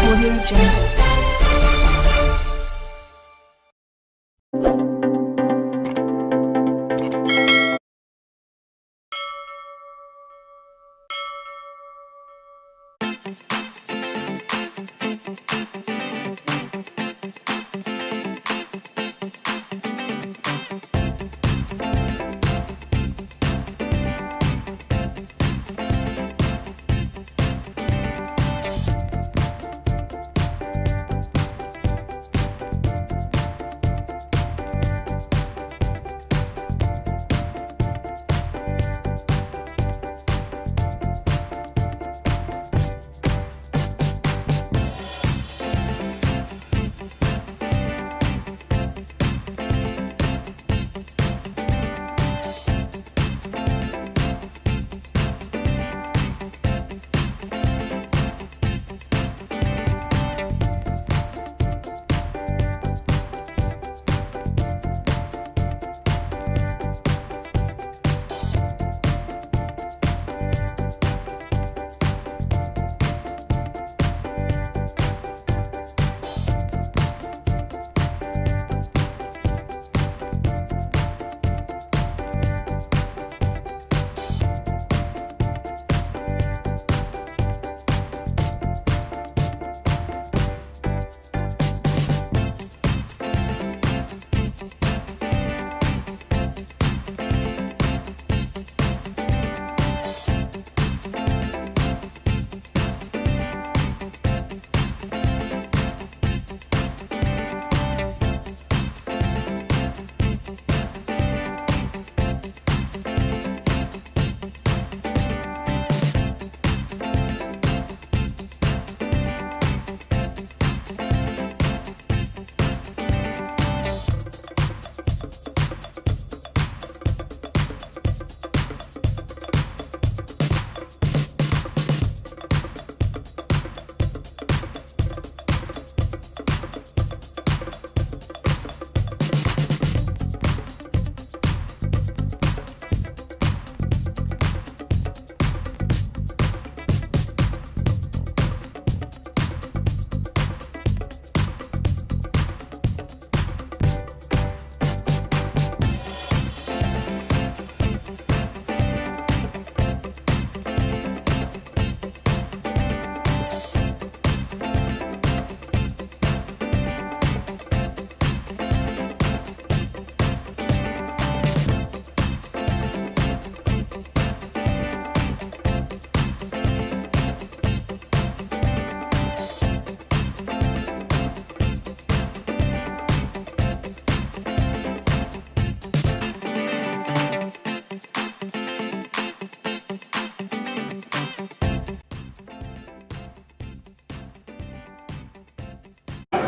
Audio Jungle.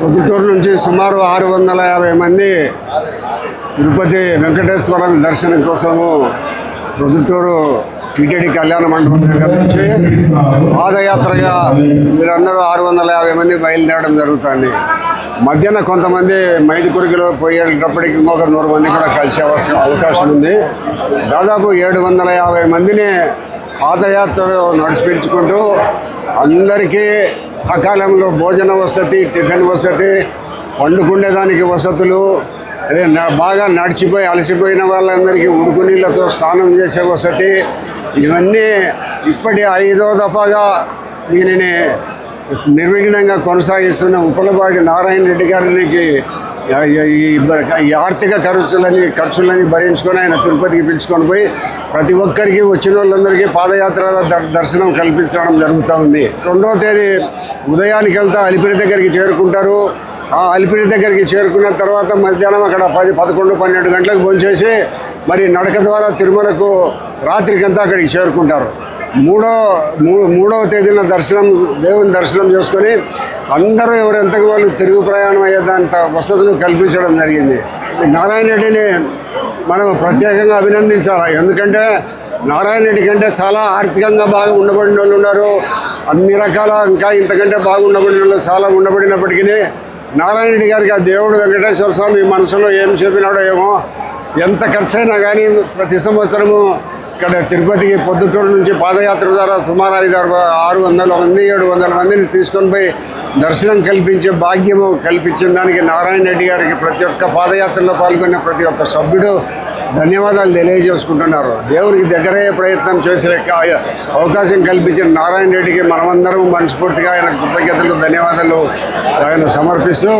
Proddatur నుంచి సుమారు 650 మంది తిరుపతి వెంకటేశ్వర దర్శనం కోసము పొద్దుటూరు టీటీడీ కళ్యాణ మండపం దగ్గర నుంచి పాదయాత్రగా వీరందరూ 650 మంది బయలుదేరడం జరుగుతుంది. మధ్యన కొంతమంది మైదుకురికిలో పోయేటప్పటికి ఇంకొక 100 మంది కూడా కలిసే అవకాశం ఉంది. దాదాపు 750 మందిని పాదయాత్రలో నడిపించుకుంటూ అందరికీ సకాలంలో భోజన వసతి, టిఫిన్ వసతి, వండుకునేదానికి వసతులు, అదే బాగా నడిచిపోయి అలసిపోయిన వాళ్ళందరికీ ఉడుకు నీళ్ళతో స్నానం చేసే వసతి, ఇవన్నీ ఇప్పటి 5వ దఫాగా దీనిని నిర్విఘ్నంగా కొనసాగిస్తున్న ఉప్పలపాటి నారాయణ రెడ్డి గారికి ఈ ఆర్థిక ఖర్చులని భరించుకొని ఆయన తిరుపతికి పిలుచుకొని పోయి ప్రతి ఒక్కరికి వచ్చిన వాళ్ళందరికీ పాదయాత్ర దర్శనం కల్పించడం జరుగుతూ ఉంది. 2వ తేదీ ఉదయానికి వెళ్తా అలిపిరి దగ్గరికి చేరుకుంటారు. ఆ అలిపిరి దగ్గరికి చేరుకున్న తర్వాత మధ్యాహ్నం అక్కడ 10, 11, 12 గంటలకు భోంచేసి మరి నడక ద్వారా తిరుమలకు రాత్రికంతా అక్కడికి చేరుకుంటారు. మూడవ తేదీన దేవుని దర్శనం చేసుకొని అందరూ ఎవరెంతకు వాళ్ళు తిరుగు ప్రయాణం అయ్యేదంత వసతులు కల్పించడం జరిగింది. నారాయణ రెడ్డిని మనం ప్రత్యేకంగా అభినందించాలి. ఎందుకంటే నారాయణ రెడ్డి కంటే చాలా ఆర్థికంగా బాగా ఉండబడిన వాళ్ళు ఉన్నారు. అన్ని రకాల ఇంకా ఇంతకంటే బాగా ఉండబడిన వాళ్ళు చాలా ఉండబడినప్పటికీ నారాయణ రెడ్డి గారికి ఆ దేవుడు వెంకటేశ్వర స్వామి మనసులో ఏం చెప్పినాడో ఏమో, ఎంత ఖర్చు అయినా కానీ ప్రతి సంవత్సరము ఇక్కడ తిరుపతికి పొద్దుటూరు నుంచి పాదయాత్ర ద్వారా సుమారు 600 మంది 700 మందిని తీసుకొని పోయి దర్శనం కల్పించే భాగ్యము కల్పించిన దానికి నారాయణ రెడ్డి గారికి ప్రతి ఒక్క పాదయాత్రలో పాల్గొన్న ప్రతి ఒక్క సభ్యుడు ధన్యవాదాలు తెలియజేసుకుంటున్నారు. దేవునికి దగ్గరయ్యే ప్రయత్నం చేసే అవకాశం కల్పించిన నారాయణ రెడ్డికి మనమందరం మనస్ఫూర్తిగా ఆయన కృతజ్ఞతలు ధన్యవాదాలు ఆయన సమర్పిస్తూ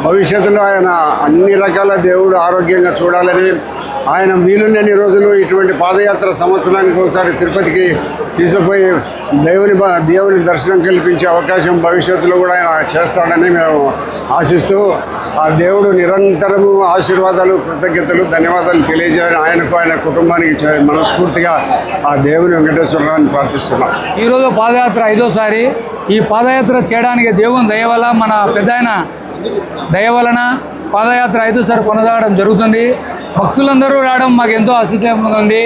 భవిష్యత్తులో ఆయన అన్ని రకాల దేవుడు ఆరోగ్యంగా చూడాలని, ఆయన వీలులేని రోజులు ఇటువంటి పాదయాత్ర సంవత్సరానికి ఒకసారి తిరుపతికి తీసుకుపోయి దేవుని దర్శనం కల్పించే అవకాశం భవిష్యత్తులో కూడా ఆయన చేస్తాడని మేము ఆశిస్తూ ఆ దేవుడు నిరంతరము ఆశీర్వాదాలు కృతజ్ఞతలు ధన్యవాదాలు తెలియజేయాలని ఆయనకు ఆయన కుటుంబానికి మనస్ఫూర్తిగా ఆ దేవుని వెంకటేశ్వరరావుని ప్రార్థిస్తున్నాం. ఈరోజు పాదయాత్ర 5వ సారి. ఈ పాదయాత్ర చేయడానికి దేవుని దయ వల్ల, మన పెద్ద ఆయన దయ వలన పాదయాత్ర 5వ సారి కొనసాగడం జరుగుతుంది. భక్తులందరూ రావడం మాకు ఎంతో ఆశ్చర్యంగా ఉంది.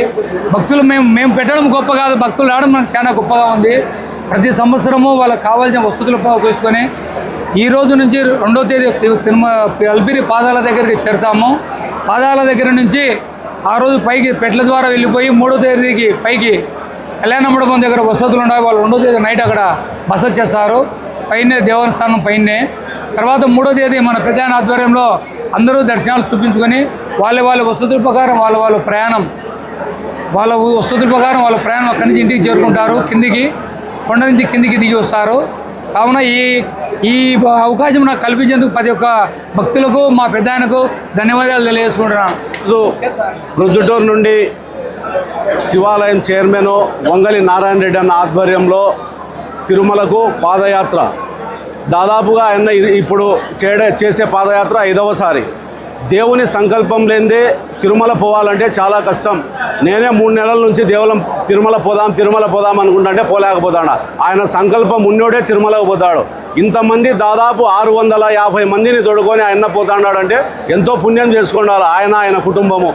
భక్తులు మేము పెట్టడం గొప్ప కాదు, భక్తులు రావడం మనకు చాలా గొప్పగా ఉంది. ప్రతి సంవత్సరము వాళ్ళకి కావాల్సిన వసతులు తీసుకొని ఈ రోజు నుంచి 2వ తేదీ అల్పిరి పాదాల దగ్గరికి చేరుతాము. పాదాల దగ్గర నుంచి ఆ రోజు పైకి పెట్ల ద్వారా వెళ్ళిపోయి 3వ తేదీకి పైకి కళ్యాణ మండపం దగ్గర వసతులు ఉన్నాయి. వాళ్ళు 2వ తేదీ నైట్ అక్కడ బస చేస్తారు, పైనే దేవస్థానం పైనే. తర్వాత 3వ తేదీ మన పెద్ద ఆధ్వర్యంలో అందరూ దర్శనాలు చూపించుకొని వాళ్ళ వసతుల ప్రకారం వాళ్ళ ప్రయాణం అక్కడి నుంచి ఇంటికి చేరుకుంటారు. కిందికి కొండ నుంచి కిందికి దిగి వస్తారు. కావున ఈ అవకాశం నాకు కల్పించేందుకు ప్రతి ఒక్క భక్తులకు మా పెద్ద ఆయనకు ధన్యవాదాలు తెలియజేసుకుంటున్నాను. ప్రొద్దుటూరు నుండి శివాలయం చైర్మన్ వంగలి నారాయణ రెడ్డి అన్న ఆధ్వర్యంలో తిరుమలకు పాదయాత్ర దాదాపుగా ఆయన ఇప్పుడు చేసే పాదయాత్ర 5వ సారి. దేవుని సంకల్పం లేనిదే తిరుమల పోవాలంటే చాలా కష్టం. నేనే 3 నెలల నుంచి తిరుమల పోదాం అనుకుంటుంటే పోలేకపోతాడు. ఆయన సంకల్పం ఉన్నోడే తిరుమలకు పోతాడు. ఇంతమంది దాదాపు 650 మందిని తోడుకొని ఆయన పోతాడాడంటే ఎంతో పుణ్యం చేసుకున్నాడు. ఆయన కుటుంబము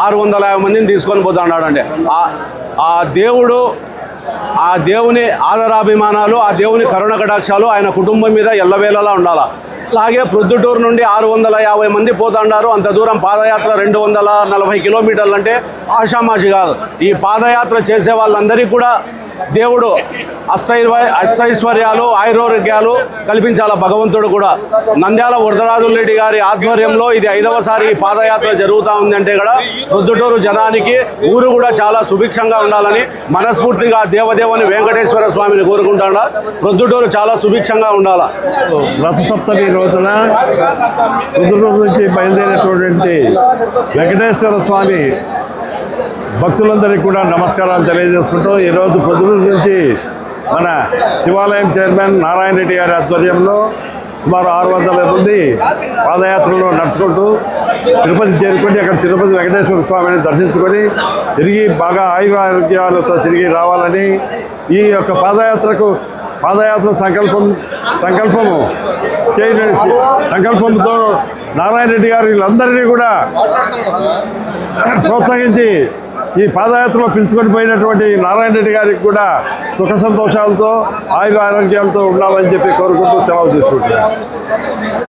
650 మందిని తీసుకొని పోతాడాడంటే ఆ దేవుని ఆదరాభిమానాలు, ఆ దేవుని కరుణ కటాక్షాలు ఆయన కుటుంబం మీద ఎల్లవేళలా ఉండాలి. అలాగే ప్రొద్దుటూరు నుండి 650 మంది పోతాండారు. అంత దూరం పాదయాత్ర 240 కిలోమీటర్లు అంటే ఆషామాషి కాదు. ఈ పాదయాత్ర చేసే వాళ్ళందరికీ కూడా దేవుడు అష్టైశ్వర్యాలు ఆయురోగ్యాలు కల్పించాల భగవంతుడు కూడా. నంద్యాల వరదరాజులరెడ్డి గారి ఆధ్వర్యంలో ఇది 5వ సారి ఈ పాదయాత్ర జరుగుతూ ఉందంటే కూడా ప్రొద్దుటూరు జనానికి ఊరు కూడా చాలా సుభిక్షంగా ఉండాలని మనస్ఫూర్తిగా దేవదేవుని వెంకటేశ్వర స్వామిని కోరుకుంటాడా. ప్రొద్దుటూరు చాలా సుభిక్షంగా ఉండాలా. రథసప్తమి రోజున ప్రొద్దుటూరు నుంచి బయలుదేరేటువంటి వెంకటేశ్వర స్వామి భక్తులందరికీ కూడా నమస్కారాలు తెలియజేసుకుంటూ ఈరోజు ప్రొద్దుటూరు నుంచి మన శివాలయం చైర్మన్ నారాయణ రెడ్డి గారి ఆధ్వర్యంలో సుమారు 600 మంది పాదయాత్రలో నడుచుకుంటూ తిరుపతి చేరుకొని అక్కడ తిరుపతి వెంకటేశ్వర స్వామిని దర్శించుకొని తిరిగి బాగా ఆయురారోగ్యాలతో తిరిగి రావాలని ఈ యొక్క పాదయాత్ర సంకల్పంతో నారాయణ రెడ్డి గారు వీళ్ళందరినీ కూడా ప్రోత్సహించి ఈ పాదయాత్రలో పిలుచుకొని పోయినటువంటి నారాయణ రెడ్డి గారికి కూడా సుఖ సంతోషాలతో ఆరోగ్యాలతో ఉండాలని చెప్పి కోరుకుంటూ సెలవు తీసుకుంటున్నాను.